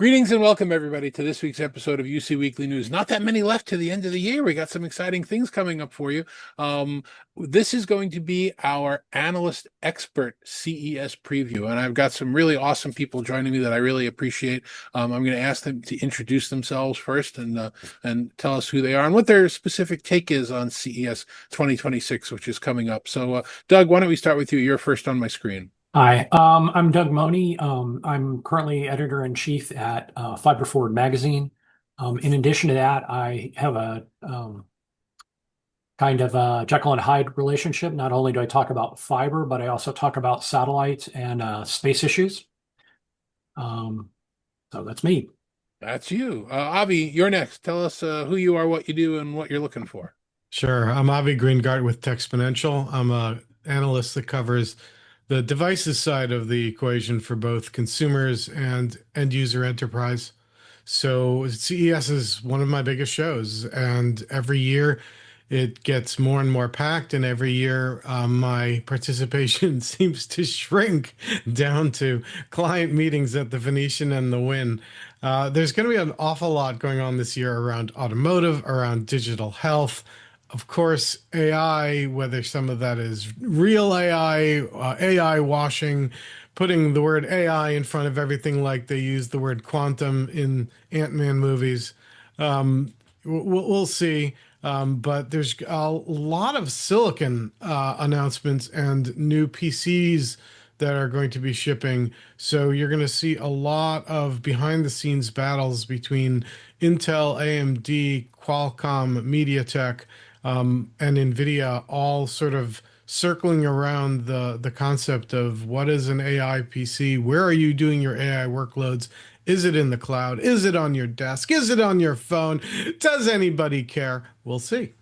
Greetings and welcome, everybody, to this week's episode of UC Weekly News. Not that many left to the end of the year. We got some exciting things coming up for you. This is going to be our analyst expert CES preview, and I've got some really awesome people joining me that I really appreciate. I'm going to ask them to introduce themselves first and tell us who they are and what their specific take is on CES 2026, which is coming up. So, Doug, why don't we start with you? You're first on my screen. Hi, I'm Doug Mohney. I'm currently editor-in-chief at Fiber Forward Magazine. In addition to that, I have a kind of a Jekyll and Hyde relationship. Not only do I talk about fiber, but I also talk about satellites and space issues. So that's me. That's you. Avi, you're next. Tell us who you are, what you do, and what you're looking for. Sure. I'm Avi Greengart with Techsponential. I'm a analyst that covers the devices side of the equation for both consumers and end user enterprise. So CES is one of my biggest shows, and every year it gets more and more packed, and every year my participation seems to shrink down to client meetings at the Venetian and the Wynn. There's going to be an awful lot going on this year around automotive, around digital health. Of course, AI, whether some of that is real AI, AI washing, putting the word AI in front of everything like they use the word quantum in Ant-Man movies. We'll see. But there's a lot of silicon announcements and new PCs that are going to be shipping. So you're going to see a lot of behind the scenes battles between Intel, AMD, Qualcomm, MediaTek, and NVIDIA, all sort of circling around the concept of what is an AI PC? Where are you doing your AI workloads? Is it in the cloud? Is it on your desk? Is it on your phone? Does anybody care? We'll see.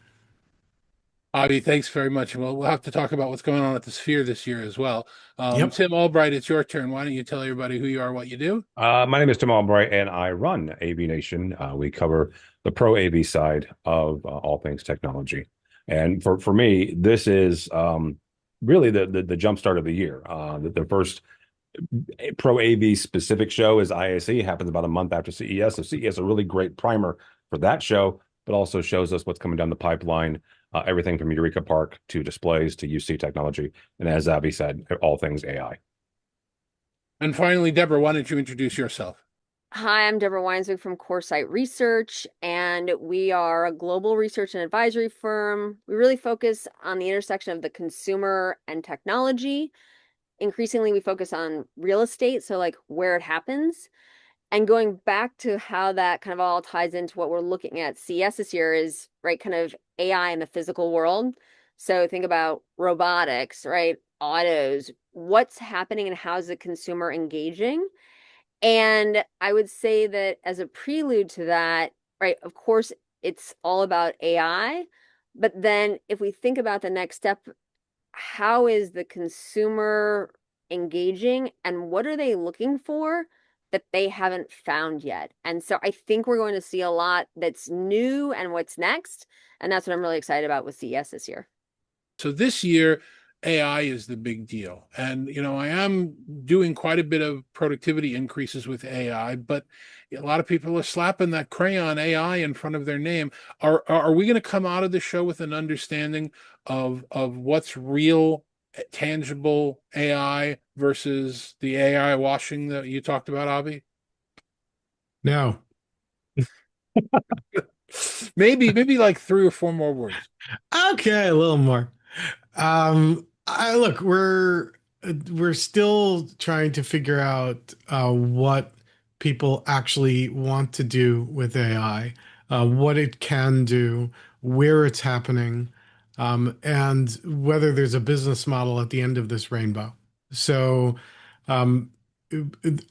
Avi, thanks very much. We'll have to talk about what's going on at the Sphere this year as well. Yep. Tim Albright, it's your turn. Why don't you tell everybody who you are, what you do? My name is Tim Albright, and I run AV Nation. We cover the pro AV side of all things technology. And for me, this is really the jump start of the year. The first pro AV specific show is ISE. Happens about a month after CES. So CES is a really great primer for that show, but also shows us what's coming down the pipeline. Everything from Eureka Park to displays to UC technology. And as Abby said, all things AI. And finally, Deborah, why don't you introduce yourself? Hi, I'm Deborah Weinswig from CoreSite Research, and we are a global research and advisory firm. We really focus on the intersection of the consumer and technology. Increasingly, we focus on real estate, so like where it happens. And going back to how that kind of all ties into what we're looking at CES this year is, right, kind of AI in the physical world. So think about robotics, right? Autos, what's happening and how's the consumer engaging? And I would say that as a prelude to that, right, of course, it's all about AI. But then if we think about the next step, how is the consumer engaging and what are they looking for that they haven't found yet? And so I think we're going to see a lot that's new and what's next. And that's what I'm really excited about with CES this year. So this year, AI is the big deal. And, I am doing quite a bit of productivity increases with AI, but a lot of people are slapping that crayon AI in front of their name. Are we going to come out of the show with an understanding of what's real, tangible AI versus the AI washing that you talked about, Avi? No. Maybe like three or four more words. Okay, a little more. Look, we're still trying to figure out what people actually want to do with AI, what it can do, where it's happening, and whether there's a business model at the end of this rainbow. So, um,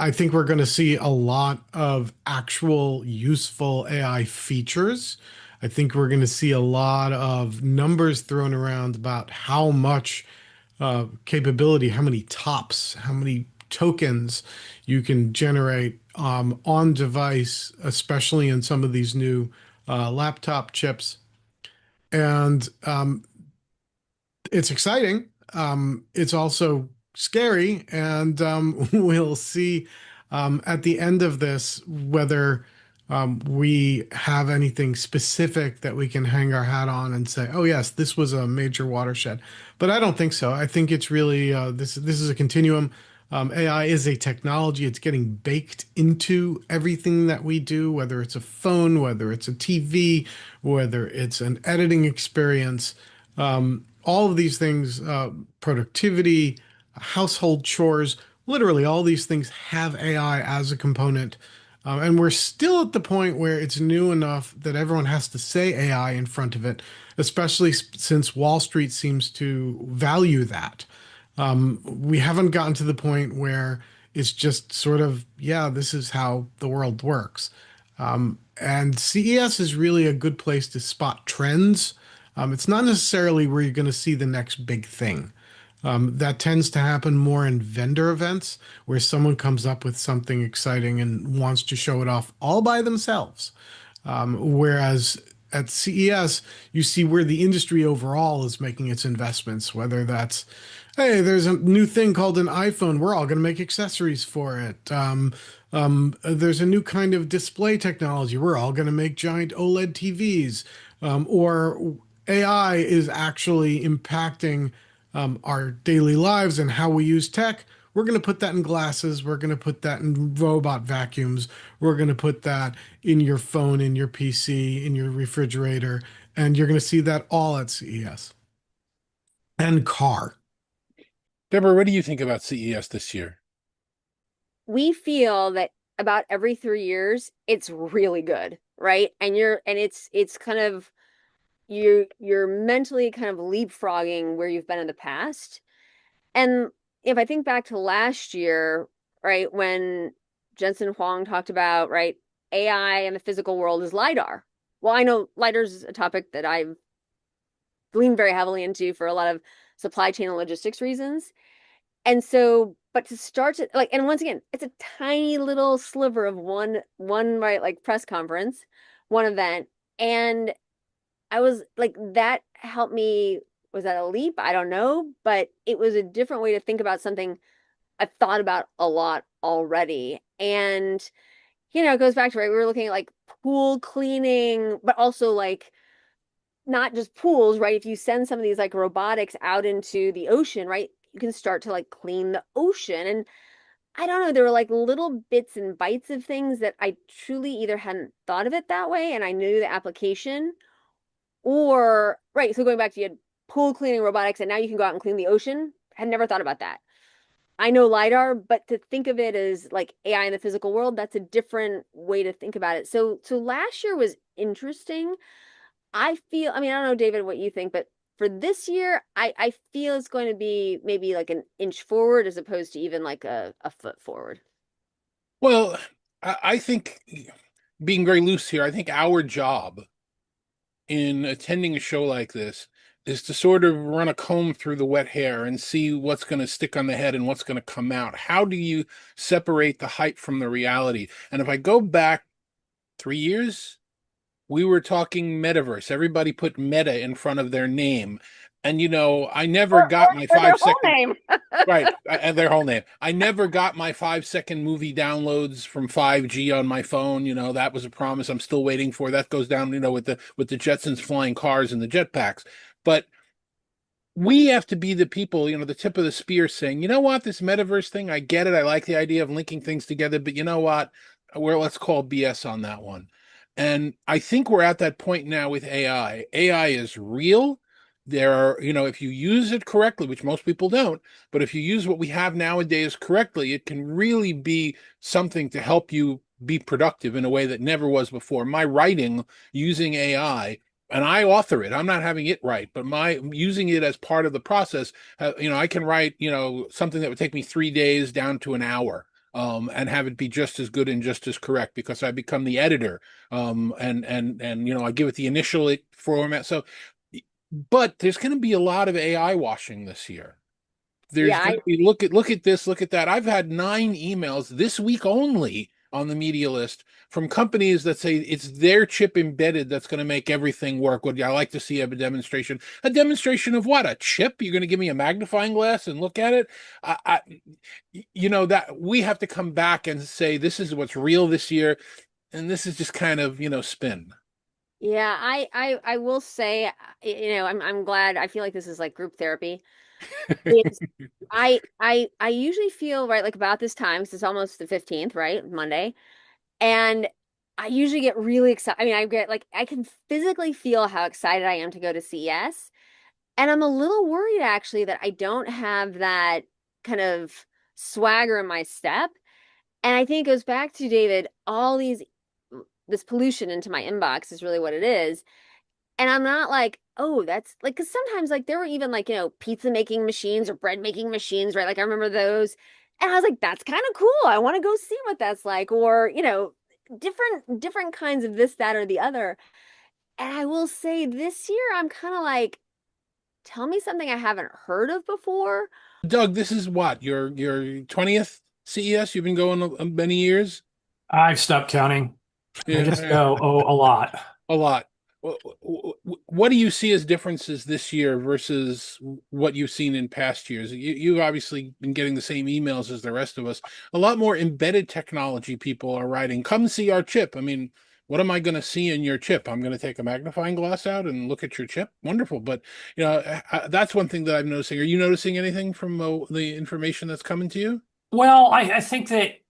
I think we're going to see a lot of actual useful AI features. I think we're going to see a lot of numbers thrown around about how much capability, how many tops, how many tokens you can generate on device, especially in some of these new laptop chips. And it's exciting. It's also scary, and we'll see At the end of this, whether we have anything specific that we can hang our hat on and say, oh yes, this was a major watershed. But I don't think so. I think it's really this is a continuum. AI is a technology. It's getting baked into everything that we do, whether it's a phone, whether it's a TV, whether it's an editing experience. All of these things, productivity, household chores, literally all these things have AI as a component. And we're still at the point where it's new enough that everyone has to say AI in front of it, especially since Wall Street seems to value that. We haven't gotten to the point where it's just sort of, yeah, this is how the world works. And CES is really a good place to spot trends. It's not necessarily where you're going to see the next big thing. That tends to happen more in vendor events where someone comes up with something exciting and wants to show it off all by themselves. Whereas at CES, you see where the industry overall is making its investments, whether that's, hey, there's a new thing called an iPhone. We're all going to make accessories for it. There's a new kind of display technology. We're all going to make giant OLED TVs. Or AI is actually impacting our daily lives and how we use tech. We're going to put that in glasses. We're going to put that in robot vacuums. We're going to put that in your phone, in your PC, in your refrigerator. And you're going to see that all at CES. And car. Deborah, what do you think about CES this year? We feel that about every 3 years, it's really good, right? And it's kind of you're mentally kind of leapfrogging where you've been in the past. And if I think back to last year, right, when Jensen Huang talked about, right, AI in the physical world is LiDAR. Well, I know LiDAR is a topic that I've leaned very heavily into for a lot of supply chain and logistics reasons. And so, but to start to like, and once again, it's a tiny little sliver of one right, like press conference, one event. And I was like, that helped me. Was that a leap? I don't know, but it was a different way to think about something I've thought about a lot already. And, it goes back to, right, we were looking at like pool cleaning, but also like not just pools, right? If you send some of these like robotics out into the ocean, right, you can start to like clean the ocean. And I don't know, there were like little bits and bites of things that I truly either hadn't thought of it that way and I knew the application, or, right, so going back to you had pool cleaning robotics and now you can go out and clean the ocean. Had never thought about that. I know LiDAR, but to think of it as like AI in the physical world, that's a different way to think about it. So last year was interesting. I feel, I mean, I don't know, David, what you think, but for this year, I feel it's going to be maybe like an inch forward as opposed to even like a foot forward. Well, I think, being very loose here, I think our job in attending a show like this is to sort of run a comb through the wet hair and see what's going to stick on the head and what's going to come out. How do you separate the hype from the reality? And if I go back 3 years, we were talking metaverse. Everybody put meta in front of their name. And, I never got my Or their 5 whole second. name. Right, and their whole name. I never got my 5 second movie downloads from 5G on my phone. That was a promise I'm still waiting for. That goes down, with the Jetsons flying cars and the jetpacks. But we have to be the people, the tip of the spear saying, you know what, this metaverse thing, I get it. I like the idea of linking things together, but you know what? Let's call BS on that one. And I think we're at that point now with AI. AI is real. There are, if you use it correctly, which most people don't, but if you use what we have nowadays correctly, it can really be something to help you be productive in a way that never was before. My writing using AI, and I author it. I'm not having it write, but my using it as part of the process. I can write, something that would take me 3 days down to an hour, and have it be just as good and just as correct because I become the editor, and I give it the initial format. So, but there's going to be a lot of AI washing this year. There's Yeah, going to be look at this, look at that. I've had 9 emails this week only on the media list from companies that say it's their chip embedded that's going to make everything work. Would I like to see a demonstration? A demonstration of what? A chip? You're going to give me a magnifying glass and look at it? That we have to come back and say this is what's real this year, and this is just kind of spin. Yeah, I will say, I'm glad. I feel like this is like group therapy. It's I usually feel right like about this time because it's almost the 15th, right? Monday. And I usually get really excited. I mean, I get like I can physically feel how excited I am to go to CES. And I'm a little worried actually that I don't have that kind of swagger in my step. And I think it goes back to David, all this pollution into my inbox is really what it is. And I'm not like, oh, that's like, because sometimes like there were even like, pizza making machines or bread making machines, right? Like I remember those. And I was like, that's kind of cool. I want to go see what that's like. Or, different kinds of this, that, or the other. And I will say this year, I'm kind of like, tell me something I haven't heard of before. Doug, this is what your 20th CES. You've been going many years. I've stopped counting. I just Yeah, go, oh, a lot. a lot. What do you see as differences this year versus what you've seen in past years? You've obviously been getting the same emails as the rest of us. A lot more embedded technology people are writing, come see our chip. I mean, what am I going to see in your chip? I'm going to take a magnifying glass out and look at your chip. Wonderful. But, that's one thing that I'm noticing. Are you noticing anything from the information that's coming to you? Well, I think that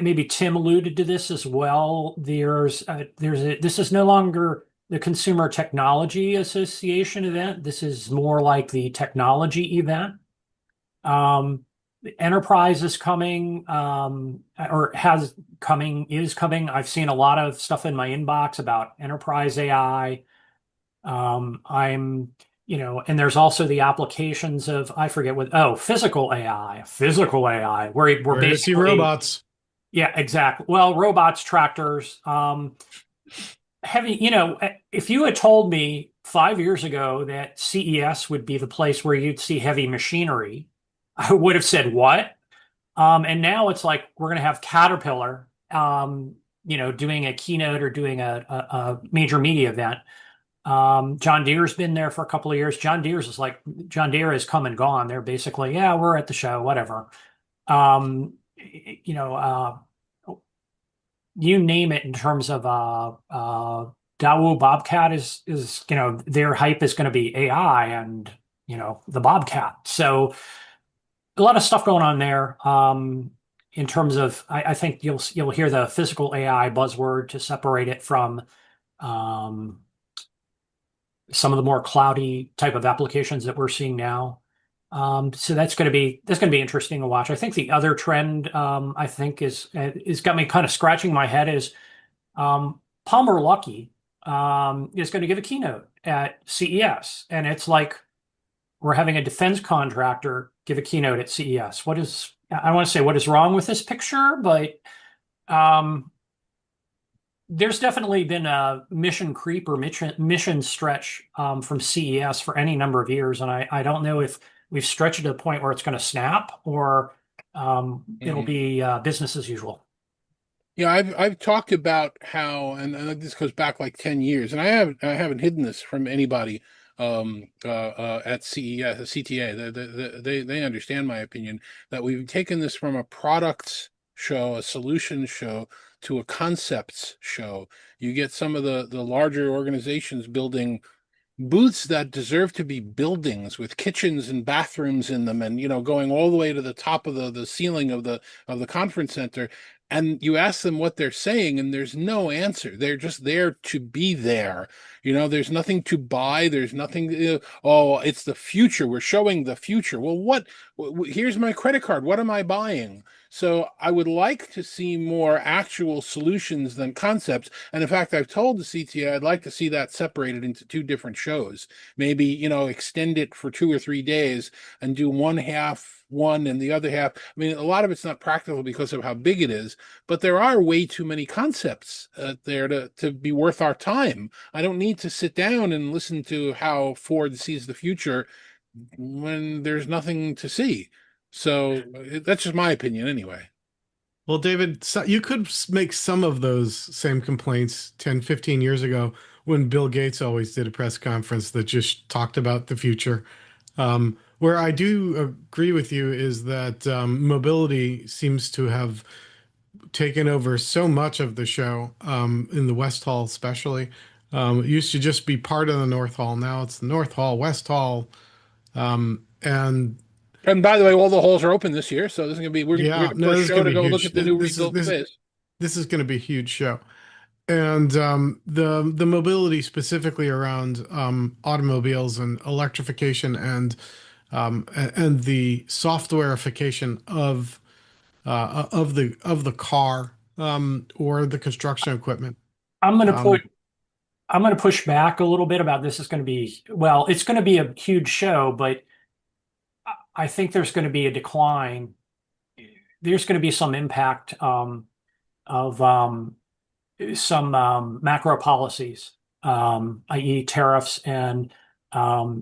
maybe Tim alluded to this as well. This is no longer the Consumer Technology Association event. This is more like the technology event. Enterprise is coming, or is coming. I've seen a lot of stuff in my inbox about enterprise AI. And there's also the applications of, I forget physical AI, where we're Where to see basically, robots. yeah, exactly. Well, robots, tractors, heavy, if you had told me 5 years ago that CES would be the place where you'd see heavy machinery, I would have said, what? And now it's like we're going to have Caterpillar, doing a keynote or doing a major media event. John Deere's been there for a couple of years. John Deere has come and gone. They're basically, yeah, we're at the show, whatever. You name it in terms of Daewoo Bobcat is their hype is going to be AI and the Bobcat. So a lot of stuff going on there. In terms of, I think you'll hear the physical AI buzzword to separate it from some of the more cloudy type of applications that we're seeing now. So that's going to be interesting to watch. I think the other trend I think is got me kind of scratching my head is Palmer Luckey is going to give a keynote at CES, and it's like we're having a defense contractor give a keynote at CES. I want to say what is wrong with this picture, but there's definitely been a mission creep or mission stretch from CES for any number of years, and I don't know if we've stretched it to the point where it's going to snap or it'll be business as usual. Yeah, I've talked about how, and this goes back like 10 years, and I haven't hidden this from anybody at CES, CTA. They understand my opinion that we've taken this from a products show, a solutions show, to a concepts show. You get some of the larger organizations building booths that deserve to be buildings with kitchens and bathrooms in them, and going all the way to the top of the ceiling of the conference center. And you ask them what they're saying, and there's no answer. They're just there to be there. There's nothing to buy. There's nothing. Oh, it's the future. We're showing the future. Well, what? Here's my credit card. What am I buying? So I would like to see more actual solutions than concepts. And in fact, I've told the CTA I'd like to see that separated into two different shows. Maybe, extend it for 2 or 3 days and do one half one and the other half. I mean, a lot of it's not practical because of how big it is, but there are way too many concepts there to be worth our time. I don't need to sit down and listen to how Ford sees the future when there's nothing to see. So that's just my opinion anyway. Well, David, you could make some of those same complaints 10, 15 years ago when Bill Gates always did a press conference that just talked about the future. Where I do agree with you is that mobility seems to have taken over so much of the show, in the West Hall especially. It used to just be part of the North Hall. Now it's the North Hall, West Hall, and And by the way, all the halls are open this year, so this is going to be we're yeah, the no, first this is show going to to be go look huge. at the new This is rebuilt this space. this is going to be a huge show. And the mobility specifically around automobiles and electrification and the softwareification of the car, or the construction equipment. I'm going to put Um, I'm going to push back a little bit about this is going to be, well, it's going to be a huge show, but I think there's going to be a decline. There's going to be some impact of some macro policies, i.e., tariffs and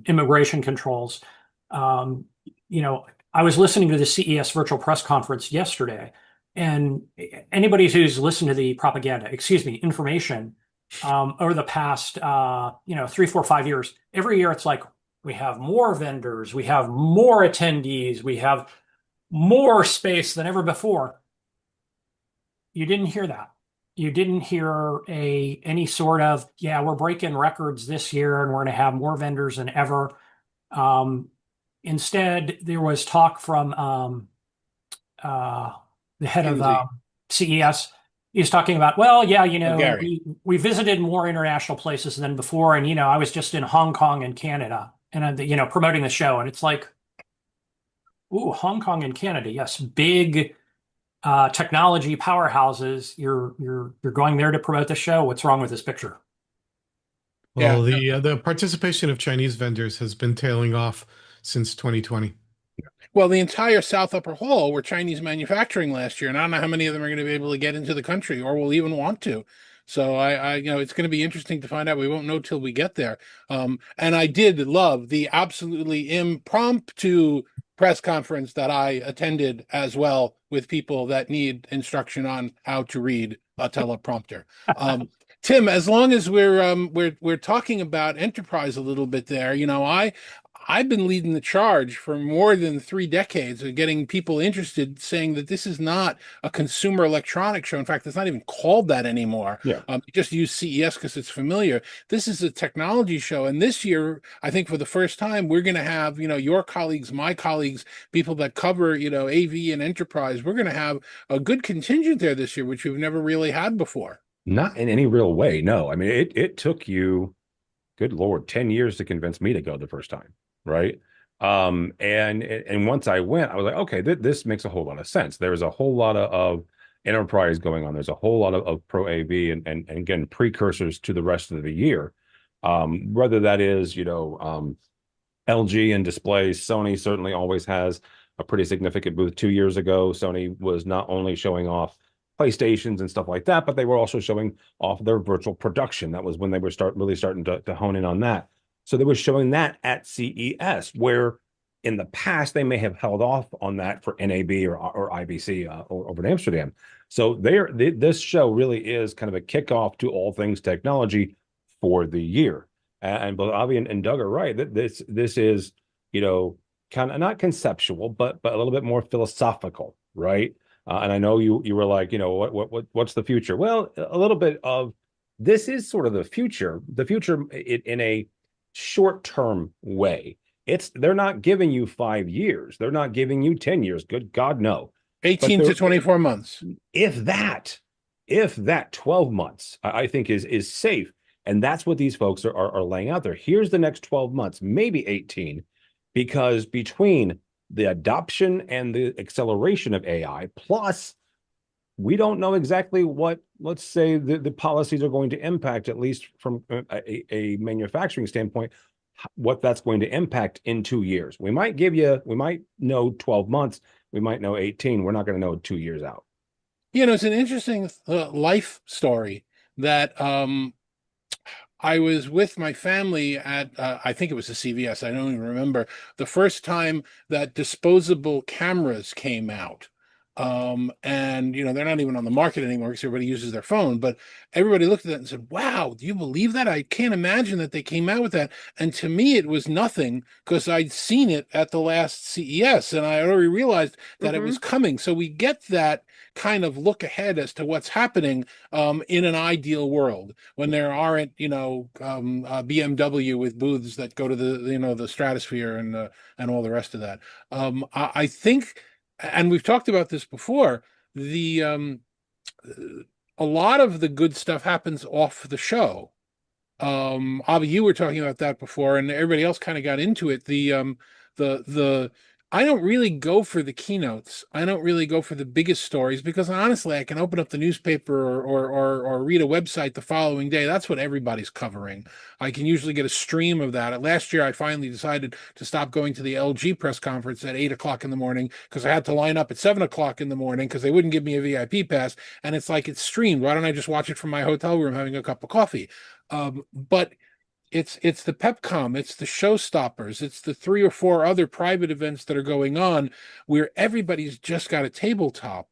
immigration controls. Um, you know, I was listening to the CES virtual press conference yesterday, and anybody who's listened to the propaganda, excuse me, information over the past 3, 4, 5 years, every year it's like we have more vendors, we have more attendees, we have more space than ever before. You didn't hear that. You didn't hear any sort of, yeah, we're breaking records this year and we're going to have more vendors than ever. Um, Instead, there was talk from uh, the head of Kinsey. CES. He's talking about, well, yeah, Gary. we visited more international places than before, and I was just in Hong Kong and Canada, and promoting the show, and it's like, ooh, Hong Kong and Canada, yes, big technology powerhouses. You're going there to promote the show. What's wrong with this picture? Yeah. well, the participation of Chinese vendors has been tailing off since 2020. Well, the entire South Upper Hall were Chinese manufacturing last year, and I don't know how many of them are going to be able to get into the country or will even want to. So it's going to be interesting to find out. We won't know till we get there. And I did love the absolutely impromptu press conference that I attended as well with people that need instruction on how to read a teleprompter. Tim, as long as we're talking about enterprise a little bit there, I've been leading the charge for more than 3 decades of getting people interested, saying that this is not a consumer electronics show. In fact, it's not even called that anymore. Yeah. You just use CES because it's familiar. This is a technology show. And this year, I think for the first time, we're going to have, your colleagues, my colleagues, people that cover, AV and enterprise. We're going to have a good contingent there this year, which we've never really had before. Not in any real way. No, I mean, it took you, good Lord, 10 years to convince me to go the first time. Right. And once I went, I was like, okay, this makes a whole lot of sense. There's a whole lot of enterprise going on. There's a whole lot of pro AV and again, precursors to the rest of the year. Whether that is, LG and displays, Sony certainly always has a pretty significant booth. 2 years ago, Sony was not only showing off PlayStations and stuff like that, but they were also showing off their virtual production. That was when they were really starting to hone in on that. So they were showing that at CES, where in the past they may have held off on that for NAB or IBC over in Amsterdam. So this show really is kind of a kickoff to all things technology for the year. And both Avi and Doug are right that this is, kind of not conceptual, but a little bit more philosophical, right? And I know you were like, what's the future? Well, a little bit of this is sort of the future in a short-term way. They're not giving you 5 years. They're not giving you 10 years. Good God, no. 18 to 24 months. If that 12 months, I think is safe. And that's what these folks are laying out there. Here's the next 12 months, maybe 18, because between the adoption and the acceleration of AI, plus we don't know exactly what, let's say, the policies are going to impact, at least from a manufacturing standpoint, what that's going to impact in 2 years. We might know 12 months, we might know 18. We're not going to know 2 years out. It's an interesting life story that I was with my family at, I think it was a CVS. I don't even remember the first time that disposable cameras came out. And they're not even on the market anymore because everybody uses their phone. But everybody looked at that and said, "Wow, do you believe that? I can't imagine that they came out with that." And to me, it was nothing because I'd seen it at the last CES and I already realized that it was coming. So we get that kind of look ahead as to what's happening in an ideal world when there aren't, BMW with booths that go to the stratosphere and all the rest of that. I think, and we've talked about this before, the a lot of the good stuff happens off the show. Avi, you were talking about that before, and everybody else kind of got into it. The I don't really go for the keynotes. I don't really go for the biggest stories because honestly, I can open up the newspaper or read a website the following day. That's what everybody's covering. I can usually get a stream of that. Last year, I finally decided to stop going to the LG press conference at 8 o'clock in the morning because I had to line up at 7 o'clock in the morning because they wouldn't give me a VIP pass. And it's like it's streamed. Why don't I just watch it from my hotel room having a cup of coffee? But it's the PepCom, it's the showstoppers, it's the 3 or 4 other private events that are going on where everybody's just got a tabletop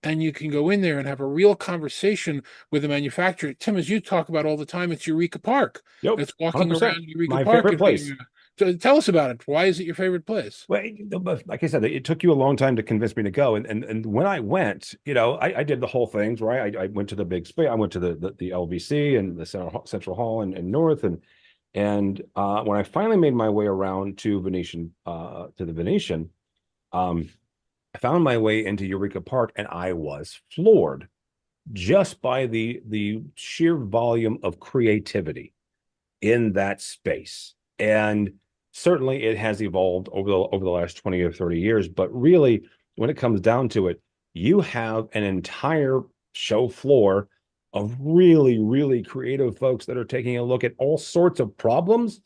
and you can go in there and have a real conversation with the manufacturer. Tim, as you talk about all the time, it's Eureka Park. Yep, It's walking 100%. around Eureka My Park favorite and place. so tell us about it. Why is it your favorite place? Well, like I said, it took you a long time to convince me to go, and when I went, I did the whole things right. I went to the big space. I went to the LVC and the Central Hall and North, and when I finally made my way around to the Venetian, I found my way into Eureka Park, and I was floored just by the sheer volume of creativity in that space. And certainly it has evolved over the last 20 or 30 years, but really when it comes down to it, you have an entire show floor of really, really creative folks that are taking a look at all sorts of problems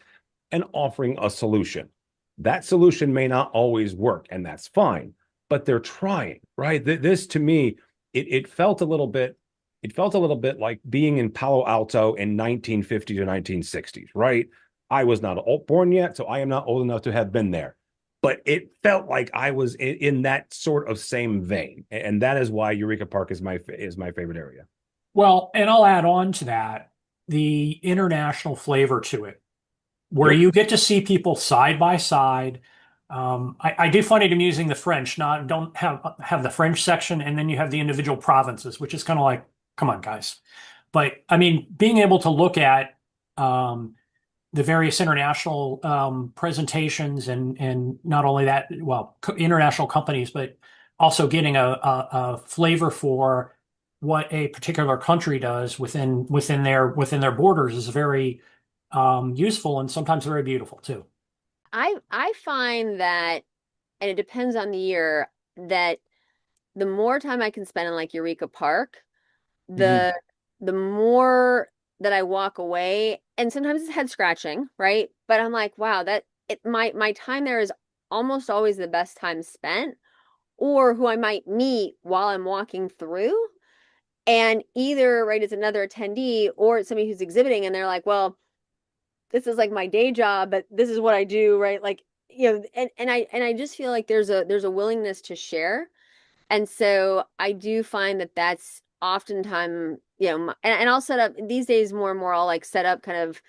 and offering a solution. That solution may not always work, and that's fine, but they're trying, right? This to me, it felt a little bit like being in Palo Alto in 1950 to 1960s, right? I was not born yet, so I am not old enough to have been there. But it felt like I was in that sort of same vein. And that is why Eureka Park is my favorite area. Well, and I'll add on to that the international flavor to it, where you get to see people side by side. I do find it amusing the French don't have the French section, and then you have the individual provinces, which is kind of like, come on, guys. But I mean, being able to look at the various international presentations and not only that, well, international companies, but also getting a flavor for what a particular country does within their borders is very useful and sometimes very beautiful too. I find that, and it depends on the year, that the more time I can spend in like Eureka Park, the more that I walk away, and sometimes it's head scratching, right? But I'm like, wow, my time there is almost always the best time spent, or who I might meet while I'm walking through. And either, right, it's another attendee or it's somebody who's exhibiting and they're like, well, this is like my day job, but this is what I do, right? Like, and I just feel like there's a willingness to share. And so I do find that that's oftentimes, and I'll set up these days more and more, I'll like set up kind of,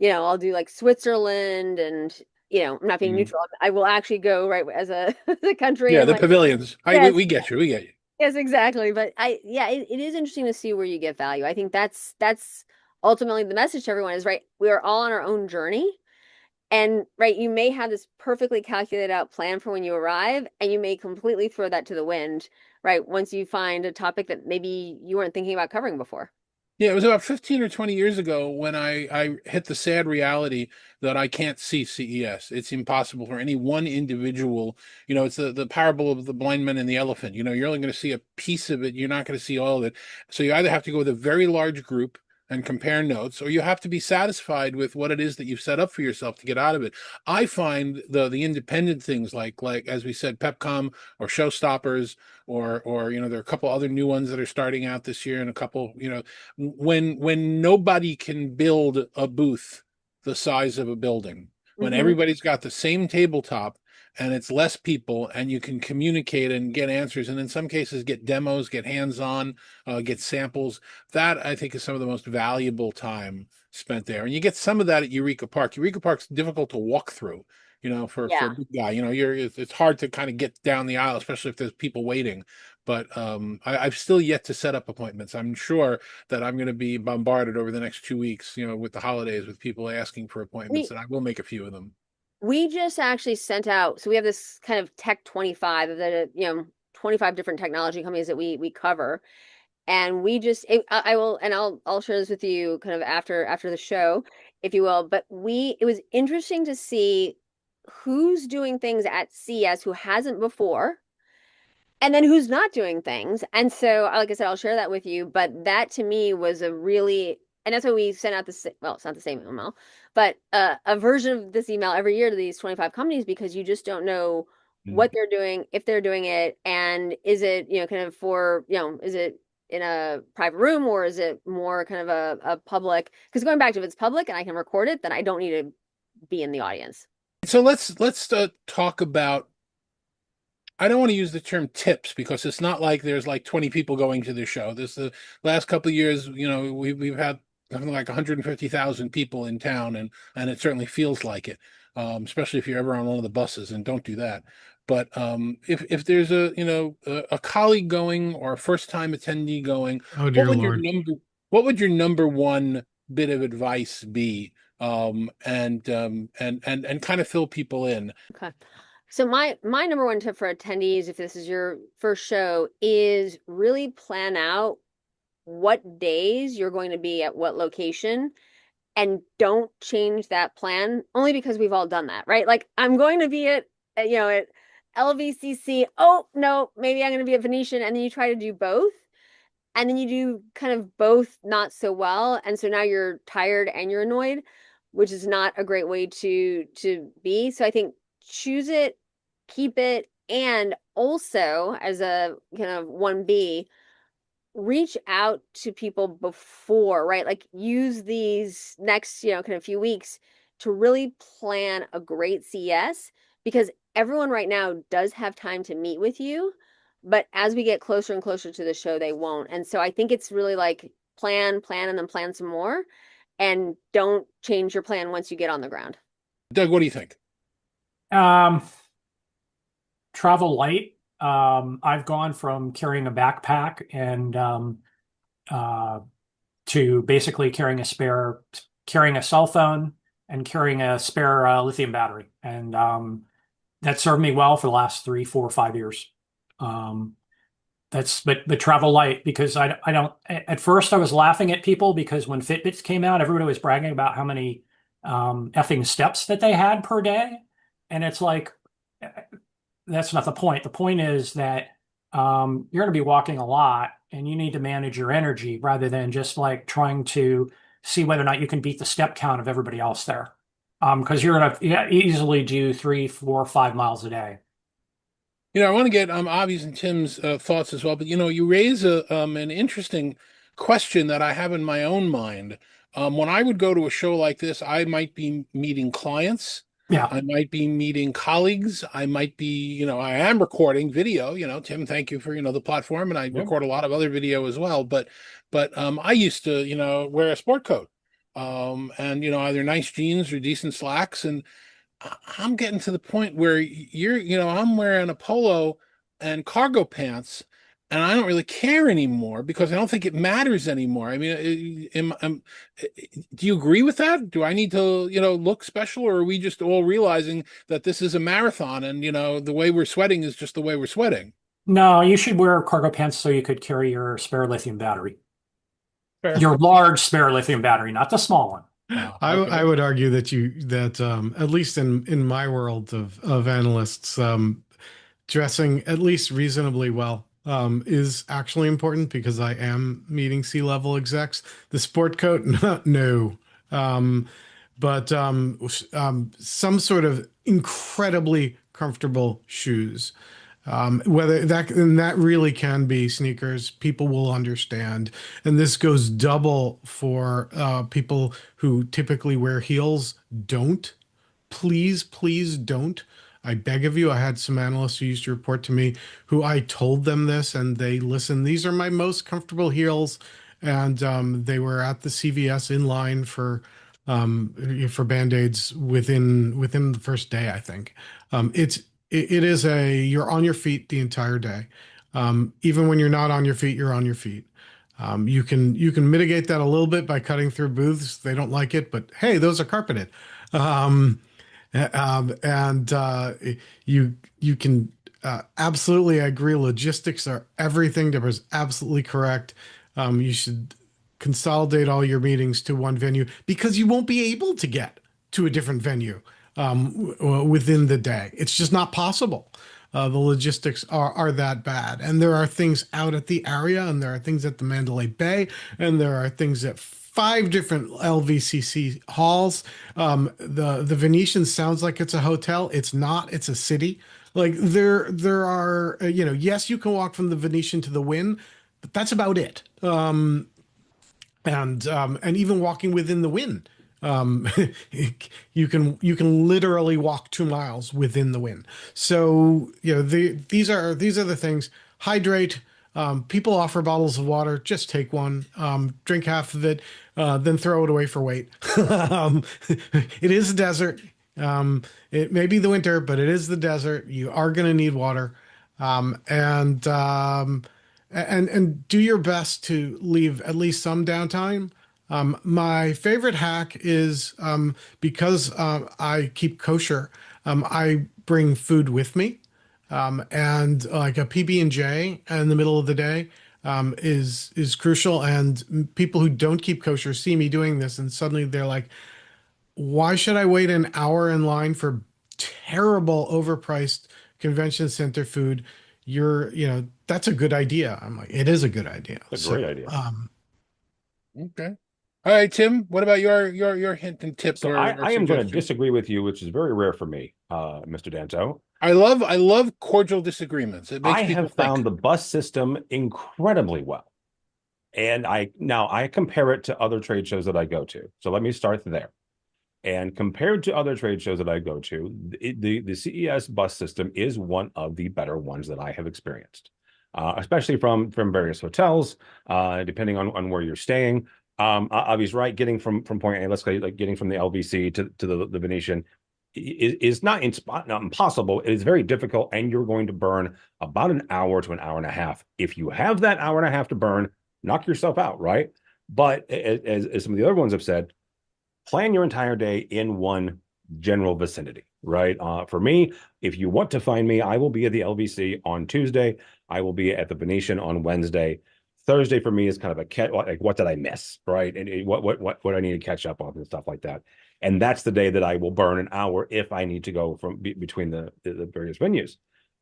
I'll do like Switzerland and, I'm not being neutral. I will actually go right as a, as a country. Yeah, and the like, pavilions. yes, We get you. We get you. yes, exactly. But it is interesting to see where you get value. I think that's ultimately the message to everyone is, right, we are all on our own journey. And right, you may have this perfectly calculated out plan for when you arrive, and you may completely throw that to the wind, right, once you find a topic that maybe you weren't thinking about covering before. Yeah, it was about 15 or 20 years ago when I hit the sad reality that I can't see CES. It's impossible for any one individual. It's the parable of the blind man and the elephant. You're only going to see a piece of it. You're not going to see all of it. So you either have to go with a very large group and compare notes, or you have to be satisfied with what it is that you've set up for yourself to get out of it. I find the independent things like as we said, PepCom or Showstoppers, or there are a couple other new ones that are starting out this year, and a couple, when nobody can build a booth the size of a building, when everybody's got the same tabletop and it's less people, and you can communicate and get answers, and in some cases get demos, get hands-on, get samples. That I think is some of the most valuable time spent there. And you get some of that at Eureka Park. Eureka Park's difficult to walk through, for a Yeah. big guy. It's hard to kind of get down the aisle, especially if there's people waiting. But I've still yet to set up appointments. I'm sure that I'm going to be bombarded over the next 2 weeks, with the holidays, with people asking for appointments, We and I will make a few of them. we just actually sent out, so we have this kind of Tech 25 of the 25 different technology companies that we cover. And we just I will, and I'll share this with you kind of after the show, if you will. But it was interesting to see who's doing things at CES who hasn't before, and then who's not doing things. And so, like I said, I'll share that with you. But that to me was a really, and that's why we sent out well, it's not the same email, but a version of this email every year to these 25 companies, because you just don't know what they're doing, if they're doing it, and is it, kind of for, is it in a private room, or is it more kind of a public? Because going back to, if it's public and I can record it, then I don't need to be in the audience. So let's talk about. I don't want to use the term tips, because it's not like there's like 20 people going to the show. The last couple of years, we've had something like 150,000 people in town, and it certainly feels like it, especially if you're ever on one of the buses, and don't do that. But if there's a colleague going, or a first time attendee going, Oh dear Lord. what would your number one bit of advice be, and kind of fill people in? Okay. So my number one tip for attendees, if this is your first show, is really plan out what days you're going to be at what location, and don't change that plan, only because we've all done that, right? Like, I'm going to be at LVCC. Oh, no, maybe I'm going to be at Venetian. And then you try to do both. And then you do kind of both not so well. And so now you're tired and you're annoyed, which is not a great way to be. So I think choose it, keep it, and also, as a kind of 1B, reach out to people before, right? Like, use these next, kind of few weeks to really plan a great CES, because everyone right now does have time to meet with you, but as we get closer and closer to the show, they won't. And so I think it's really like plan, and then plan some more, and don't change your plan once you get on the ground. Doug, what do you think? Travel light. I've gone from carrying a backpack and to basically carrying a cell phone and carrying a spare lithium battery, and that served me well for the last 3, 4, 5 years. But travel light, because I don't. At first, I was laughing at people, because when Fitbits came out, everybody was bragging about how many effing steps that they had per day, and it's like, that's not the point. The point is that you're going to be walking a lot, and you need to manage your energy rather than just like trying to see whether or not you can beat the step count of everybody else there. Because you're going to easily do 3, 4, 5 miles a day. I want to get Avi's and Tim's thoughts as well, but you raise an interesting question that I have in my own mind. When I would go to a show like this, I might be meeting clients. Yeah. I might be meeting colleagues. I might be, I am recording video. Tim, thank you for the platform, and I record a lot of other video as well. But I used to wear a sport coat, and either nice jeans or decent slacks, and I'm getting to the point where I'm wearing a polo and cargo pants, and I don't really care anymore, because I don't think it matters anymore. I mean, do you agree with that? Do I need to, look special, or are we just all realizing that this is a marathon, and, the way we're sweating is just the way we're sweating? No, you should wear cargo pants so you could carry your spare lithium battery. Fair. Your large spare lithium battery, not the small one. I would argue that at least in my world of analysts, dressing at least reasonably well is actually important, because I am meeting C-level execs. The sport coat, no. But some sort of incredibly comfortable shoes. Whether that really can be sneakers, people will understand. And this goes double for people who typically wear heels. Don't. Please don't. I beg of you. I had some analysts who used to report to me who I told them this, and they listened. These are my most comfortable heels, and they were at the CVS in line for Band-Aids within the first day, I think. It is you're on your feet the entire day. Even when you're not on your feet, you're on your feet. You can mitigate that a little bit by cutting through booths. They don't like it, but hey, those are carpeted. Um, and you can absolutely agree. Logistics are everything. Deborah's absolutely correct. You should consolidate all your meetings to one venue because you won't be able to get to a different venue within the day. It's just not possible. The logistics are that bad. And there are things out at the area, and there are things at the Mandalay Bay, and there are things at 5 different LVCC halls. The Venetian sounds like it's a hotel. It's not. It's a city. Like there are, yes, you can walk from the Venetian to the Wynn, but that's about it. And even walking within the Wynn, um, you can literally walk 2 miles within the Wynn. So these are the things. Hydrate. People offer bottles of water. Just take one. Drink half of it, then throw it away for weight. It is a desert. It may be the winter, but it is the desert. You are going to need water, and do your best to leave at least some downtime. My favorite hack is because I keep kosher. I bring food with me, and like a PB&J in the middle of the day is crucial. And people who don't keep kosher see me doing this, and suddenly they're like, "Why should I wait an hour in line for terrible, overpriced convention center food? That's a good idea." I'm like, it is a good idea. It's a great idea. Okay. All right, Tim, what about your hint and tip So or I am going to suggestion? disagree with you, which is very rare for me, Mr. Danto. I love cordial disagreements. It makes I people have found think. the bus system incredibly well. And I compare it to other trade shows that I go to. So let me start there. And compared to other trade shows that I go to, the CES bus system is one of the better ones that I have experienced, especially from various hotels, depending on where you're staying. Obviously, right, getting from point A, let's say like getting from the LVC to the Venetian is not impossible. It is very difficult, and you're going to burn about an hour to an hour and a half. If you have that hour and a half to burn, knock yourself out, right? But as some of the other ones have said, plan your entire day in one general vicinity, right? For me, if you want to find me, I will be at the LVC on Tuesday. I will be at the Venetian on Wednesday. Thursday for me is kind of like what did I miss, right? And what I need to catch up on and stuff like that. And that's the day that I will burn an hour if I need to go from between the various venues.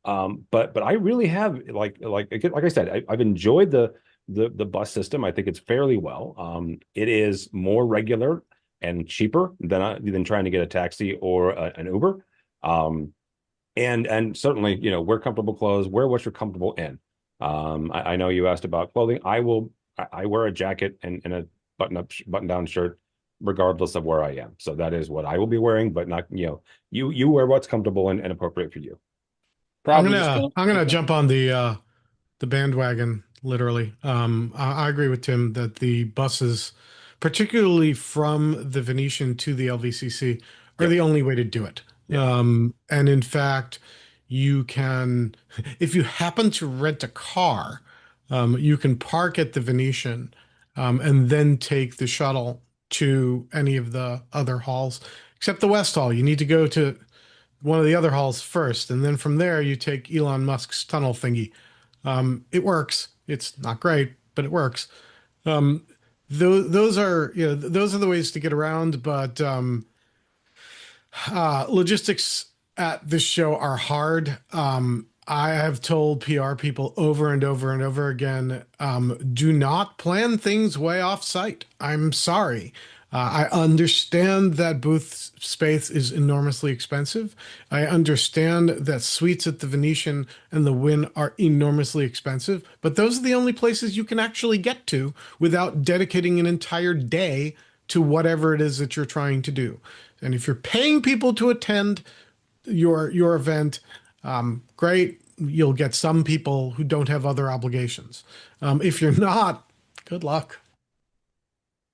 But I really have like I said, I've enjoyed the bus system. I think it's fairly well. It is more regular and cheaper than trying to get a taxi or an Uber. And certainly, wear comfortable clothes, wear what you're comfortable in. I know you asked about clothing. I wear a jacket and a button down shirt, regardless of where I am. So that is what I will be wearing, but not, you wear what's comfortable and appropriate for you. I'm gonna jump on the bandwagon, literally. I agree with Tim that the buses, particularly from the Venetian to the LVCC, are the only way to do it. And in fact, you can, if you happen to rent a car, you can park at the Venetian, and then take the shuttle to any of the other halls, except the West Hall. You need to go to one of the other halls first, and then from there you take Elon Musk's tunnel thingy. It works. It's not great, but it works. Those are the ways to get around, but logistics at this show are hard. I have told PR people over and over and over again, do not plan things way off site. I'm sorry. I understand that booth space is enormously expensive. I understand that suites at the Venetian and the Wynn are enormously expensive, but those are the only places you can actually get to without dedicating an entire day to whatever it is that you're trying to do. And if you're paying people to attend, your event, great. You'll get some people who don't have other obligations. If you're not, good luck.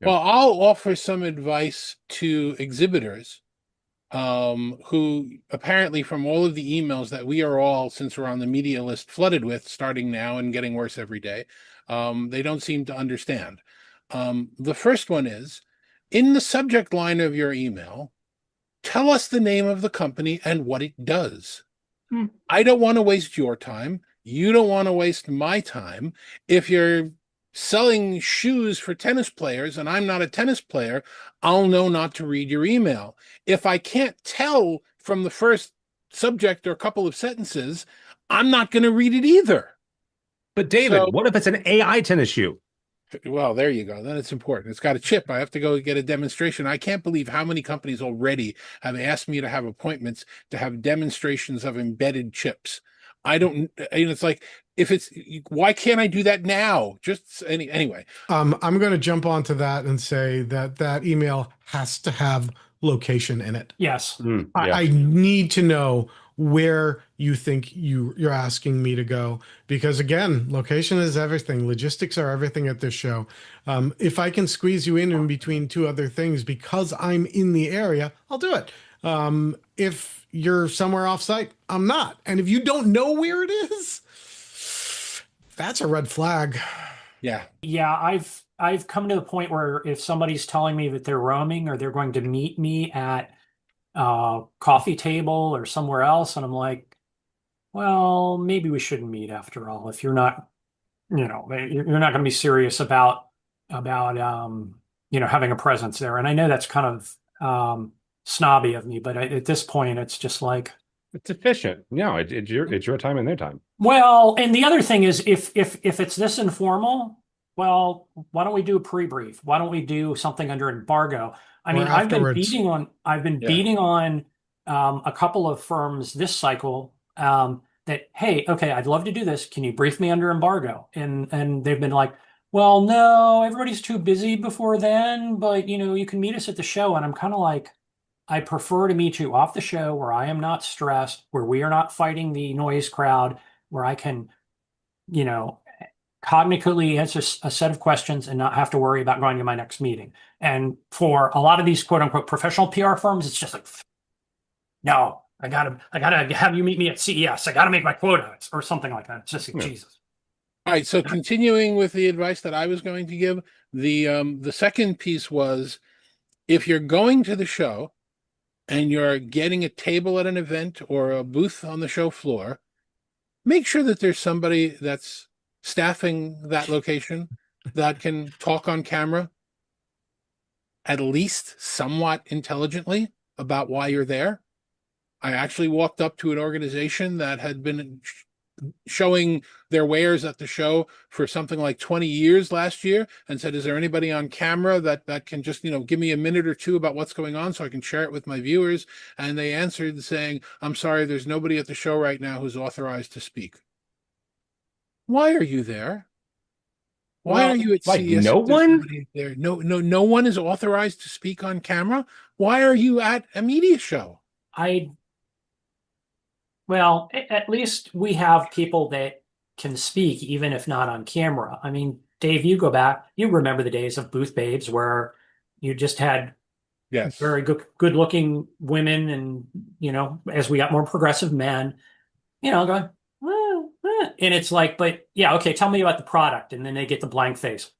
Well, I'll offer some advice to exhibitors who apparently from all of the emails that we are all, since we're on the media list, flooded with starting now and getting worse every day, they don't seem to understand. The first one is, in the subject line of your email, tell us the name of the company and what it does. I don't want to waste your time. You don't want to waste my time. If you're selling shoes for tennis players and I'm not a tennis player, I'll know not to read your email. If I can't tell from the first subject or a couple of sentences, I'm not going to read it either. But David, what if it's an AI tennis shoe? Well, there you go. Then it's important. It's got a chip. I have to go get a demonstration. I can't believe how many companies already have asked me to have appointments to have demonstrations of embedded chips. I don't, it's like, why can't I do that now? Just anyway. I'm going to jump onto that and say that email has to have location in it. Yes. Yes. I need to know where you think you're asking me to go, because again, location is everything. Logistics are everything at this show. If I can squeeze you in between two other things because I'm in the area, I'll do it. If you're somewhere off site, I'm not. And if you don't know where it is, that's a red flag. Yeah. Yeah, I've come to the point where if somebody's telling me that they're roaming or they're going to meet me at coffee table or somewhere else, and I'm like, well, maybe we shouldn't meet after all. If you're not, you're not going to be serious about having a presence there. And I know that's kind of snobby of me, but at this point, it's just like, it's efficient. No, it's your time and their time. Well, and the other thing is, if it's this informal, well, why don't we do a pre-brief? Why don't we do something under embargo? I mean, I've been beating on a couple of firms this cycle that, hey, okay, I'd love to do this. Can you brief me under embargo? And they've been like, well, no, everybody's too busy before then, but you can meet us at the show. And I'm kind of like, I prefer to meet you off the show where I am not stressed, where we are not fighting the noise crowd, where I can, cognitively answer a set of questions and not have to worry about going to my next meeting. And for a lot of these quote unquote professional PR firms, it's just like, no, I gotta have you meet me at CES. I gotta make my quota or something like that. It's just like, Jesus. All right. So continuing with the advice that I was going to give, the second piece was, if you're going to the show and you're getting a table at an event or a booth on the show floor, make sure that there's somebody that's staffing that location that can talk on camera at least somewhat intelligently about why you're there. I actually walked up to an organization that had been showing their wares at the show for something like 20 years last year and said, is there anybody on camera that can just, give me a minute or two about what's going on so I can share it with my viewers? And they answered saying, I'm sorry, there's nobody at the show right now who's authorized to speak. Why are you there? Why are you at CES? No one there? No one is authorized to speak on camera. Why are you at a media show? Well, at least we have people that can speak, even if not on camera. I mean, Dave, you go back, you remember the days of booth babes where you just had very good-looking women, and as we got more progressive men, going, and it's like, but yeah, okay, tell me about the product, and then they get the blank face.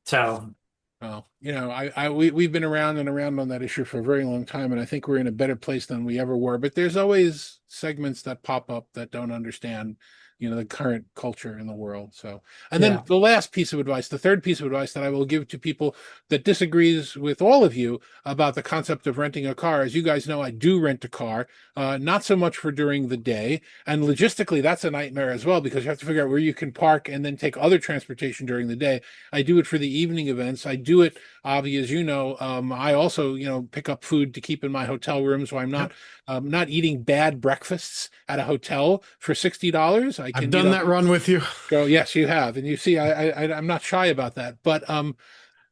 So. Well, we've been around and around on that issue for a very long time, and I think we're in a better place than we ever were. But there's always segments that pop up that don't understand, the current culture in the world. So, and then the last piece of advice, the third piece of advice that I will give to people that disagrees with all of you about the concept of renting a car. As you guys know, I do rent a car, not so much for during the day. And logistically, that's a nightmare as well, because you have to figure out where you can park and then take other transportation during the day. I do it for the evening events. I do it, Avi, as you know, I also, pick up food to keep in my hotel room. So I'm not eating bad breakfasts at a hotel for $60. I've done that run with you. Go, yes, you have, and you see, I'm not shy about that. But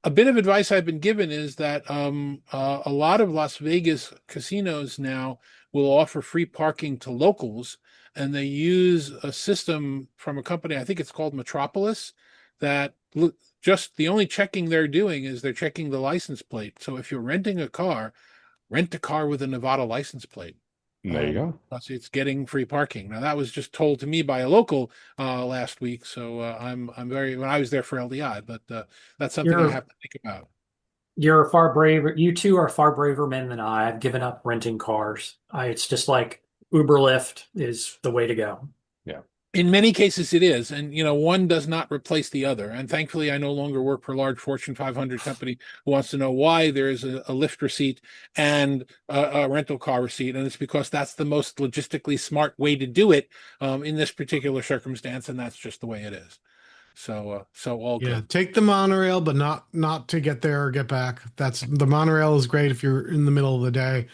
A bit of advice I've been given is that a lot of Las Vegas casinos now will offer free parking to locals, and they use a system from a company, I think it's called Metropolis, that just the only checking they're doing is they're checking the license plate. So if you're renting a car, rent a car with a Nevada license plate. There you go. Plus it's getting free parking. Now that was just told to me by a local last week, so I'm very when I was there for LDI, but that's something I You're have to think about. you're far braver. You two are far braver men than I. I've given up renting cars. It's just like Uber Lyft is the way to go. Yeah. In many cases, it is, and one does not replace the other. And thankfully, I no longer work for a large Fortune 500 company who wants to know why there is a Lyft receipt and a rental car receipt, and it's because that's the most logistically smart way to do it in this particular circumstance, and that's just the way it is. So all Yeah, good. take the monorail, but not to get there or get back. The monorail is great if you're in the middle of the day.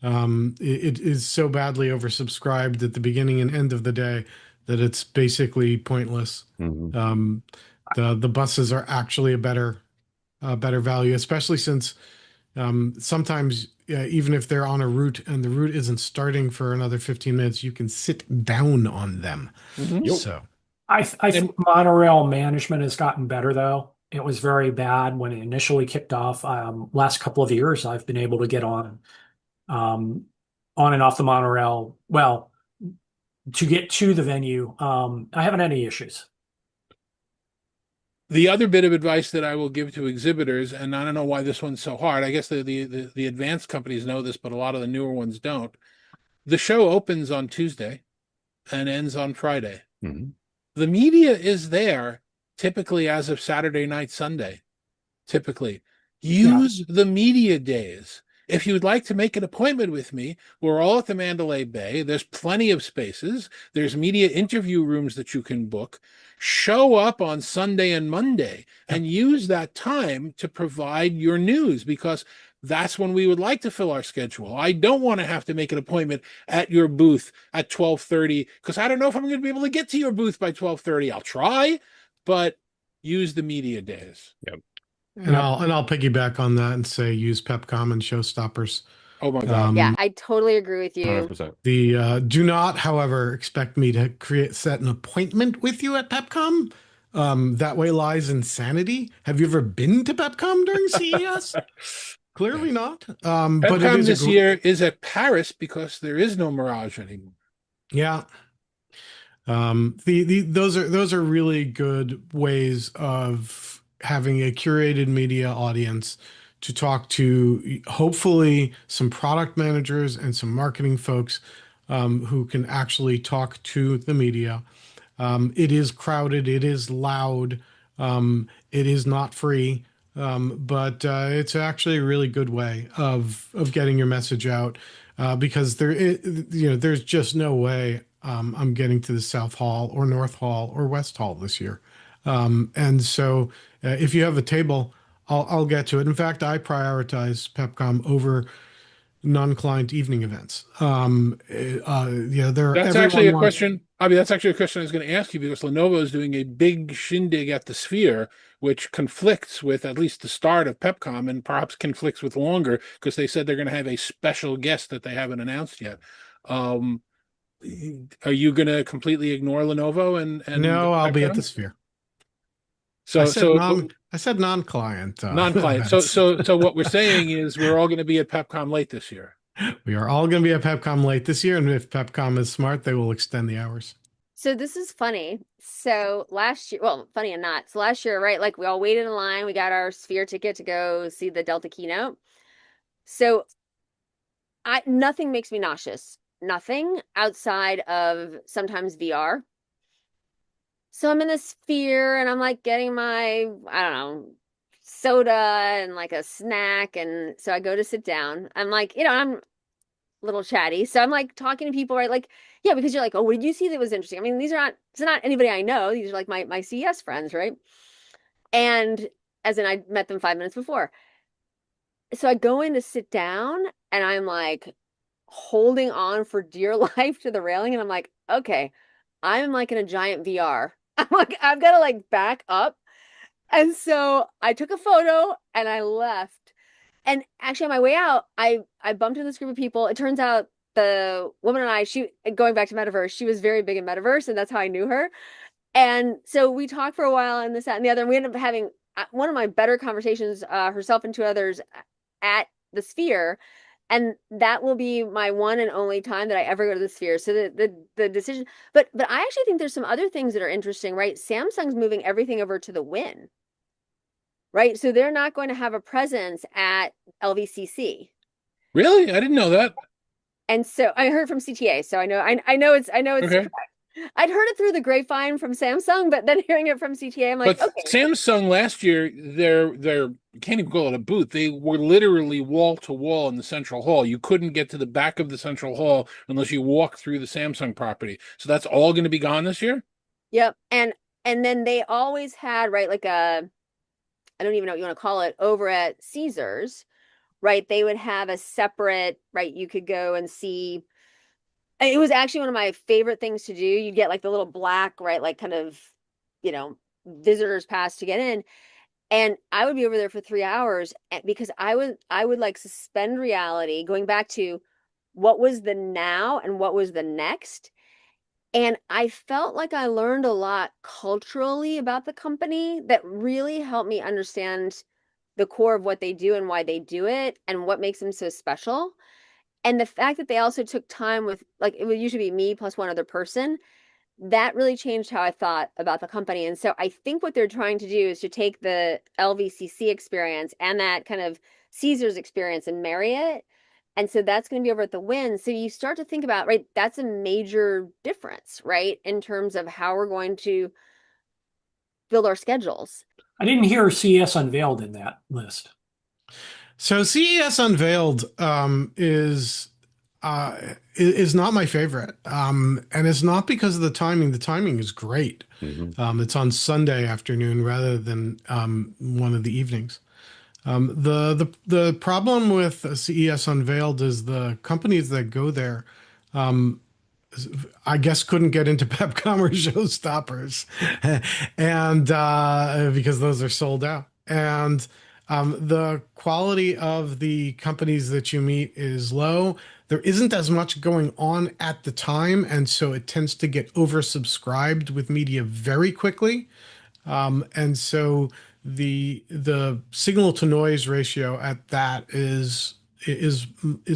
It is so badly oversubscribed at the beginning and end of the day that it's basically pointless. Mhm. The buses are actually a better value, especially since sometimes even if they're on a route and the route isn't starting for another 15 minutes, you can sit down on them. Mhm. So I think monorail management has gotten better though. It was very bad when it initially kicked off. Last couple of years, I've been able to get on and off the monorail. Well, to get to the venue, I haven't had any issues. The other bit of advice that I will give to exhibitors, and I don't know why this one's so hard. I guess the advanced companies know this, but a lot of the newer ones don't. The show opens on Tuesday and ends on Friday. Mhm. The media is there typically as of Saturday night, Sunday. Typically, use the media days. If you would like to make an appointment with me, we're all at the Mandalay Bay. There's plenty of spaces. There's media interview rooms that you can book. Show up on Sunday and Monday and use that time to provide your news, because that's when we would like to fill our schedule. I don't want to have to make an appointment at your booth at 12:30 because I don't know if I'm going to be able to get to your booth by 12:30. I'll try, but use the media days. Yep. and I'll piggyback on that and say use Pepcom and Showstoppers. Oh my God. Yeah, I totally agree with you. 100%. The do not, however, expect me to set an appointment with you at Pepcom. That way lies insanity. Have you ever been to Pepcom during CES? Clearly not. But it Pepcom is this year is at Paris because there is no Mirage anymore. Yeah. Those are really good ways of having a curated media audience to talk to, hopefully some product managers and some marketing folks who can actually talk to the media. It is crowded, it is loud, it is not free, but it's actually a really good way of getting your message out because there's just no way I'm getting to the South Hall or North Hall or West Hall this year. And so if you have a table, I'll get to it. In fact, I prioritize Pepcom over non-client evening events. That's actually a question. I mean, that's actually a question I was going to ask you, because Lenovo is doing a big shindig at the Sphere, which conflicts with at least the start of Pepcom, and perhaps conflicts with longer, because they said they're going to have a special guest that they haven't announced yet. Are you going to completely ignore Lenovo and No, I'll be at Pepcom? the Sphere. So I said non-client. Non-client. So what we're saying is we're all going to be at Pepcom late this year. We are all going to be at Pepcom late this year, and if Pepcom is smart, they will extend the hours. So this is funny. So last year, well, funny and not. So last year, right? Like we all waited in line. We got our Sphere ticket to go see the Delta keynote. So nothing makes me nauseous. Nothing outside of sometimes VR. So I'm in the Sphere and I'm like getting my, I don't know, soda and like a snack. And so I go to sit down. I'm like, I'm a little chatty. So I'm like talking to people, right? Like, yeah, because you're like, oh, what did you see that was interesting? I mean, it's not anybody I know. These are like my CES friends, right? And as in I met them 5 minutes before. So I go in to sit down and I'm like holding on for dear life to the railing. And I'm like, okay, I'm like in a giant VR. I'm like, I've got to like back up And so I took a photo and I left. And actually on my way out, I bumped into this group of people. It turns out the woman and I, she going back to Metaverse, she was very big in Metaverse, and that's how I knew her. And so we talked for a while and this, that, and the other. And we ended up having one of my better conversations, herself and two others at the Sphere. And that will be my one and only time that I ever go to the Sphere. So the decision, but I actually think there's some other things that are interesting, right? Samsung's moving everything over to the Win, right? So they're not going to have a presence at LVCC. Really? I didn't know that. And so I heard from CTA. So I know it's Okay. I'd heard it through the grapevine from Samsung, but then hearing it from CTA, I'm like, But okay. Samsung last year, their you can't even call it a booth. They were literally wall to wall in the central hall. You couldn't get to the back of the central hall unless you walked through the Samsung property. So that's all going to be gone this year? Yep. And then they always had, right, like I don't even know what you want to call it, over at Caesars, right? They would have a separate, right, you could go and see. It was actually one of my favorite things to do. You'd get like the little black, right, like kind of, you know, visitors pass to get in. And I would be over there for 3 hours because I would like suspend reality, going back to what was the now and what was the next. And I felt like I learned a lot culturally about the company that really helped me understand the core of what they do and why they do it and what makes them so special. And the fact that they also took time with, like, it would usually be me plus one other person, that really changed how I thought about the company. And so I think what they're trying to do is to take the LVCC experience and that kind of Caesars experience and marry it. And so that's going to be over at the Win. So you start to think about, right, that's a major difference, right, in terms of how we're going to build our schedules. I didn't hear CES unveiled in that list. So CES Unveiled is not my favorite, and it's not because of the timing. The timing is great. It's on Sunday afternoon rather than one of the evenings. The problem with CES Unveiled is the companies that go there, I guess, couldn't get into Pepcom or Showstoppers, and because those are sold out. And the quality of the companies that you meet is low. There isn't as much going on at the time, and so it tends to get oversubscribed with media very quickly. And so the signal to noise ratio at that is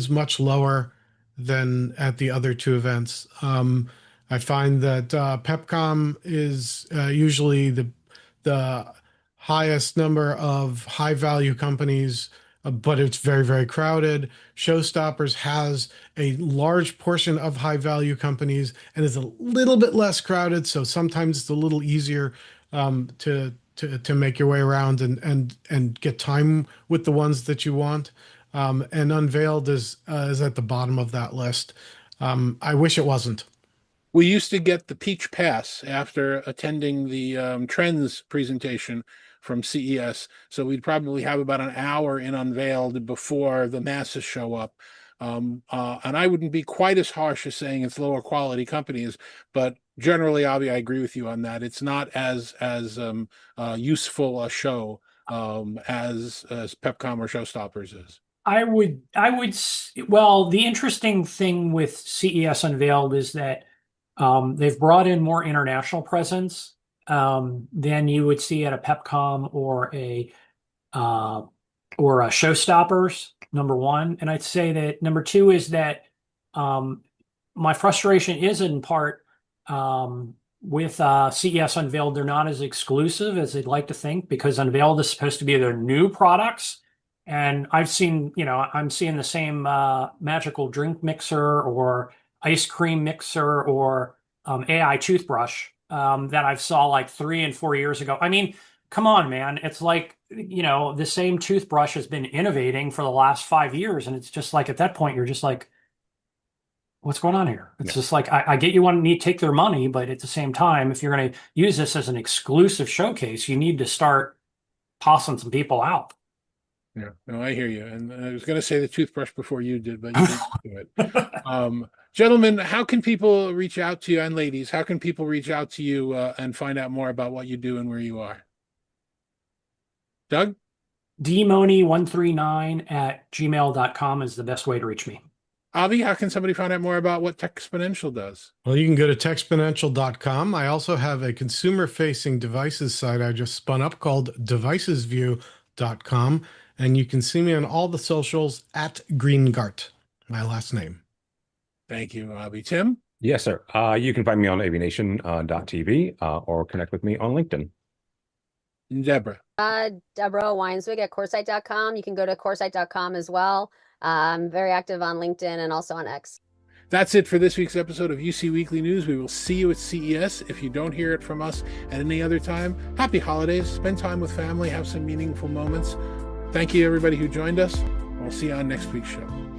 much lower than at the other two events. I find that Pepcom is usually the highest number of high value companies, but it's very, very crowded. Showstoppers has a large portion of high value companies and is a little bit less crowded, so sometimes it's a little easier to make your way around and get time with the ones that you want. And Unveiled is at the bottom of that list. I wish it wasn't. We used to get the Peach Pass after attending the Trends presentation from CES. So we'd probably have about an hour in Unveiled before the masses show up. And I wouldn't be quite as harsh as saying it's lower quality companies, but generally, Avi, I agree with you on that. It's not as useful a show as Pepcom or Showstoppers is. Well, the interesting thing with CES Unveiled is that they've brought in more international presence than you would see at a Pepcom or a Showstoppers, number one. And I'd say that number two is that my frustration is in part with CES Unveiled. They're not as exclusive as they'd like to think, because Unveiled is supposed to be their new products. And I'm seeing the same magical drink mixer or ice cream mixer or AI toothbrush that I saw like 3 and 4 years ago. I mean, come on, man. It's like, the same toothbrush has been innovating for the last 5 years. And it's just like, at that point, you're just like, what's going on here? It's just like, I get you want to need to take their money, but at the same time, if you're going to use this as an exclusive showcase, you need to start tossing some people out. Yeah, no, I hear you. And I was going to say the toothbrush before you did, but you didn't do it. Gentlemen, how can people reach out to you, and ladies, how can people reach out to you and find out more about what you do and where you are? Doug? dmohney139@gmail.com is the best way to reach me. Avi, how can somebody find out more about what Techsponential does? Well, you can go to techsponential.com. I also have a consumer-facing devices site I just spun up called devicesview.com, and you can see me on all the socials at Greengart, my last name. Thank you, Avi. Tim? Yes, sir. You can find me on avnation.tv or connect with me on LinkedIn. Deborah? Deborah Weinswig at coresight.com. You can go to coresight.com as well. I'm very active on LinkedIn and also on X. That's it for this week's episode of UC Weekly News. We will see you at CES. If you don't hear it from us at any other time, happy holidays. Spend time with family. Have some meaningful moments. Thank you, everybody who joined us. We'll see you on next week's show.